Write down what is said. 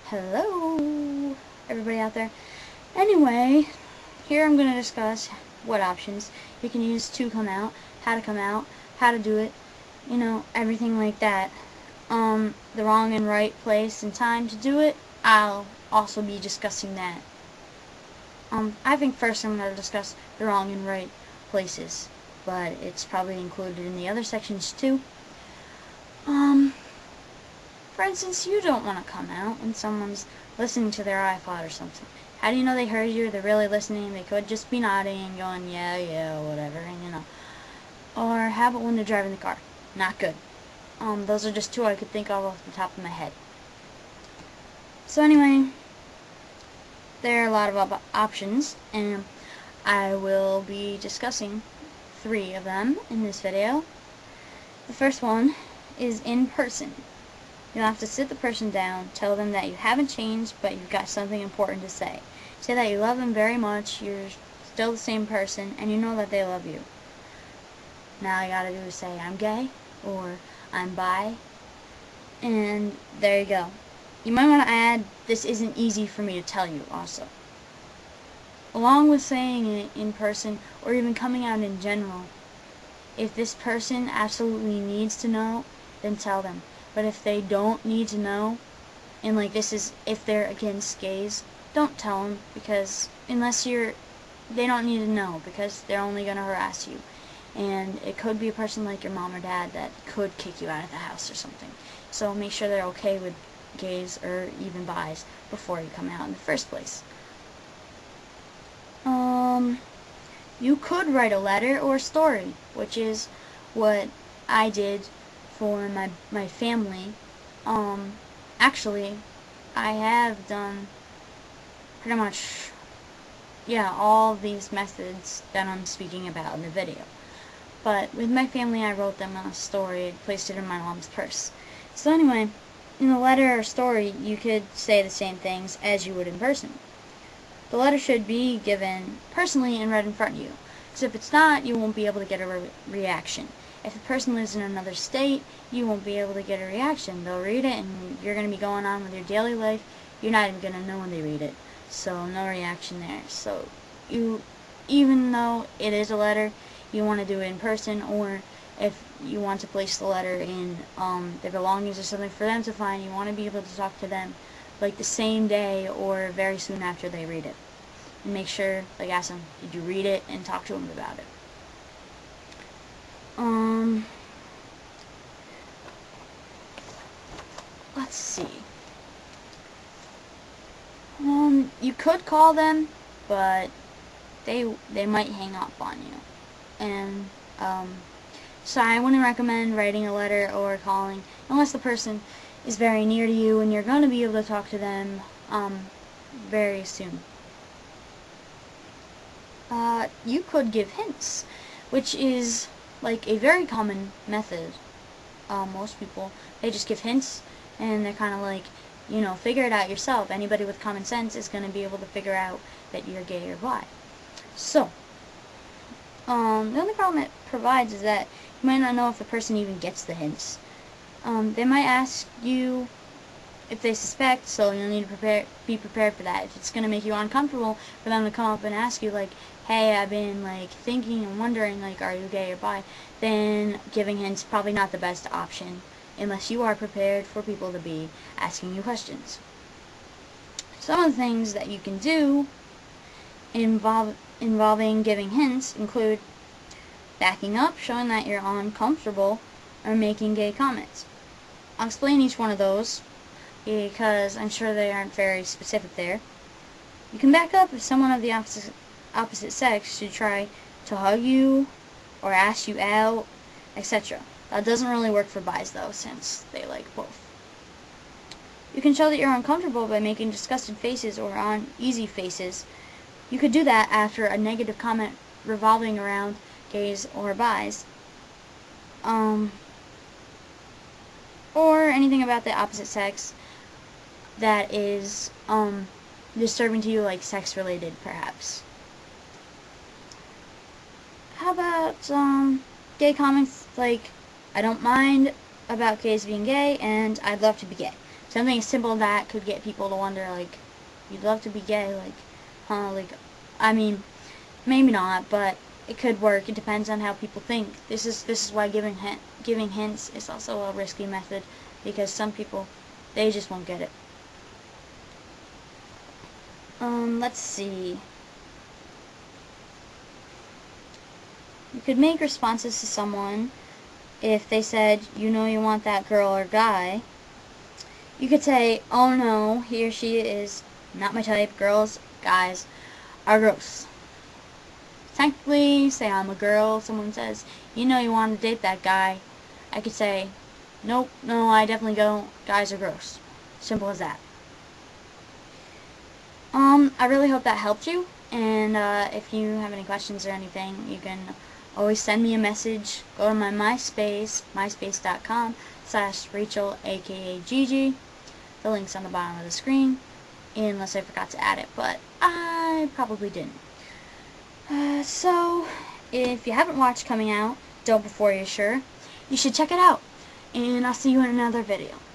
Hello, everybody out there. Anyway, here I'm going to discuss what options you can use to come out, how to do it, everything like that. The wrong and right place and time to do it, I'll also be discussing that. I think first I'm going to discuss the wrong and right places, but it's probably included in the other sections too. For instance, you don't want to come out when someone's listening to their iPod or something. How do you know they heard you? They're really listening. They could just be nodding and going, yeah, yeah, whatever, Or how about when they're driving the car? Not good. Those are just two I could think of off the top of my head. So anyway, there are a lot of options, and I will be discussing 3 of them in this video. The first one is in person. You'll have to sit the person down, tell them that you haven't changed, but you've got something important to say. Say that you love them very much, you're still the same person, and you know that they love you. Now all you gotta do is say, I'm gay, or I'm bi, and there you go. You might want to add, this isn't easy for me to tell you also. Along with saying it in person, or even coming out in general, if this person absolutely needs to know, then tell them. But if they don't need to know, and if they're against gays, don't tell them, because they don't need to know, because they're only going to harass you. And it could be a person like your mom or dad that could kick you out of the house or something. So make sure they're okay with gays or even bis before you come out in the first place. You could write a letter or story, which is what I did for my family. Actually, I have done pretty much, all these methods that I'm speaking about in the video. But with my family, I wrote them a story, placed it in my mom's purse. So anyway, in the letter or story, you could say the same things as you would in person. The letter should be given personally and read in front of you, because if it's not, you won't be able to get a reaction. If the person lives in another state, you won't be able to get a reaction. They'll read it, and you're going to be going on with your daily life. You're not even going to know when they read it. So no reaction there. So even though it is a letter, you want to do it in person, or if you want to place the letter in their belongings or something for them to find, you want to be able to talk to them like the same day or very soon after they read it. And make sure, ask them, did you read it, and talk to them about it. Let's see. You could call them, but they might hang up on you. And so I wouldn't recommend writing a letter or calling unless the person is very near to you and you're going to be able to talk to them very soon. You could give hints, which is like a very common method. Most people, they just give hints, and they're kind of like, figure it out yourself. Anybody with common sense is going to be able to figure out that you're gay or bi. So, the only problem it provides is that you might not know if the person even gets the hints. They might ask you if they suspect, so you'll need to be prepared for that. If it's going to make you uncomfortable for them to come up and ask you, hey, I've been, thinking and wondering, are you gay or bi, then giving hints probably not the best option, unless you are prepared for people to be asking you questions. Some of the things that you can do involving giving hints include backing up, showing that you're uncomfortable, or making gay comments. I'll explain each one of those, because I'm sure they aren't very specific there. You can back up if someone of the opposite sex should try to hug you or ask you out, etc. That doesn't really work for bis though, since they like both. You can show that you're uncomfortable by making disgusted faces or uneasy faces. You could do that after a negative comment revolving around gays or bis. Or anything about the opposite sex that is disturbing to you, like sex-related, perhaps. How about gay comments like, I don't mind about gays being gay, and I'd love to be gay. something as simple as that could get people to wonder, like, you'd love to be gay, like, huh, like, I mean, maybe not, but it could work. It depends on how people think. This is why giving hints is also a risky method, because some people, they just won't get it. Let's see. You could make responses to someone if they said, you know you want that girl or guy. You could say, oh no, he or she is not my type. Girls, guys are gross. Technically, say I'm a girl, someone says, you know you want to date that guy. I could say, nope, no, I definitely don't. Guys are gross. Simple as that. I really hope that helped you, and if you have any questions or anything, you can always send me a message. Go to my MySpace, myspace.com/Rachel aka Gigi. The link's on the bottom of the screen, unless I forgot to add it, but I probably didn't. So, if you haven't watched Coming Out, Don't Before You're Sure, you should check it out, and I'll see you in another video.